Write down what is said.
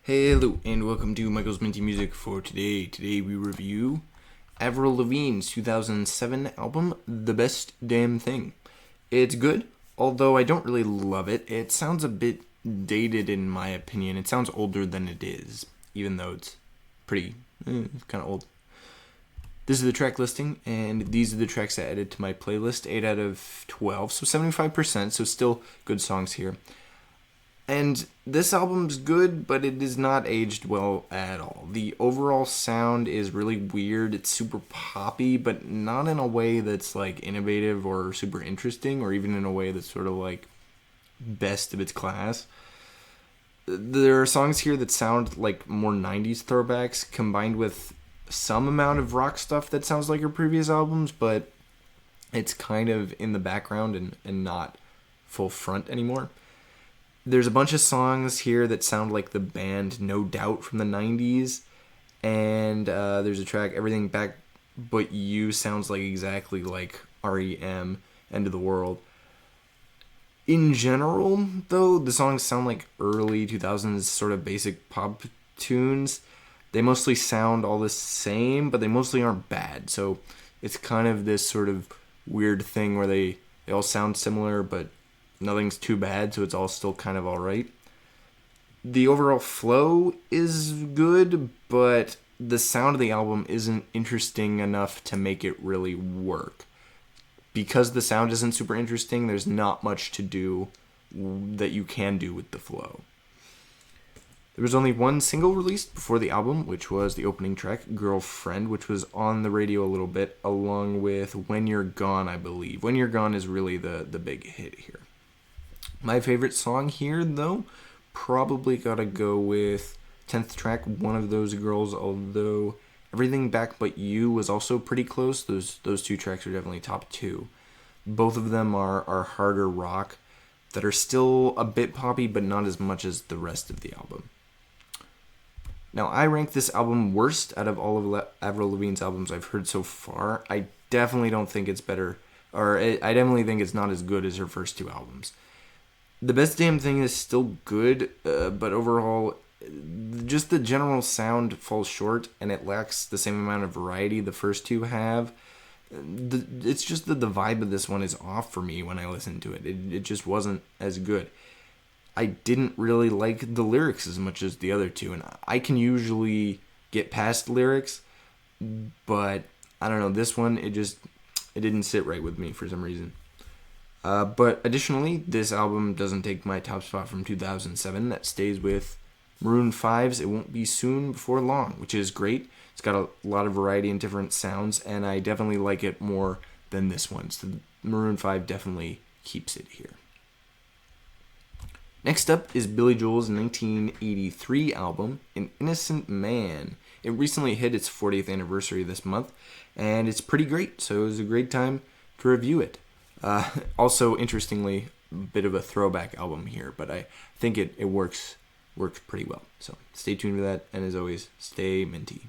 Hello and welcome to Michael's Minty Music for today. Today we review Avril Lavigne's 2007 album, The Best Damn Thing. It's good, although I don't really love it. It sounds a bit dated in my opinion. It sounds older than it is, even though it's pretty, kind of old. This is the track listing, and these are the tracks I added to my playlist, 8 out of 12, so 75%, so still good songs here. And this album's good, but it is not aged well at all. The overall sound is really weird. It's super poppy, but not in a way that's like innovative or super interesting, or even in a way that's sort of like best of its class. There are songs here that sound like more 90s throwbacks combined with some amount of rock stuff that sounds like her previous albums, but it's kind of in the background and not full front anymore. There's a bunch of songs here that sound like the band No Doubt from the 90s, and there's a track, Everything Back But You, sounds like exactly like REM, End of the World. In general, though, the songs sound like early 2000s sort of basic pop tunes. They mostly sound all the same, but they mostly aren't bad, so it's kind of this sort of weird thing where they all sound similar, but nothing's too bad, so it's all still kind of alright. The overall flow is good, but the sound of the album isn't interesting enough to make it really work. Because the sound isn't super interesting, there's not much to do that you can do with the flow. There was only one single released before the album, which was the opening track, Girlfriend, which was on the radio a little bit, along with When You're Gone, I believe. When You're Gone is really the big hit here. My favorite song here, though, probably gotta go with 10th track, One of Those Girls, although Everything Back But You was also pretty close. Those two tracks are definitely top two. Both of them are harder rock that are still a bit poppy, but not as much as the rest of the album. Now, I rank this album worst out of all of Avril Lavigne's albums I've heard so far. I definitely don't think it's better, or I definitely think it's not as good as her first two albums. The Best Damn Thing is still good, but overall, just the general sound falls short, and it lacks the same amount of variety the first two have. It's just that the vibe of this one is off for me when I listen to it. It just wasn't as good. I didn't really like the lyrics as much as the other two, and I can usually get past lyrics, but I don't know, this one, it didn't sit right with me for some reason. But additionally, this album doesn't take my top spot from 2007. That stays with Maroon 5's It Won't Be Soon Before Long, which is great. It's got a lot of variety and different sounds, and I definitely like it more than this one. So Maroon 5 definitely keeps it here. Next up is Billy Joel's 1983 album, An Innocent Man. It recently hit its 40th anniversary this month, and it's pretty great, so it was a great time to review it. Also, interestingly, a bit of a throwback album here, but I think it works pretty well. So stay tuned for that, and as always, stay minty.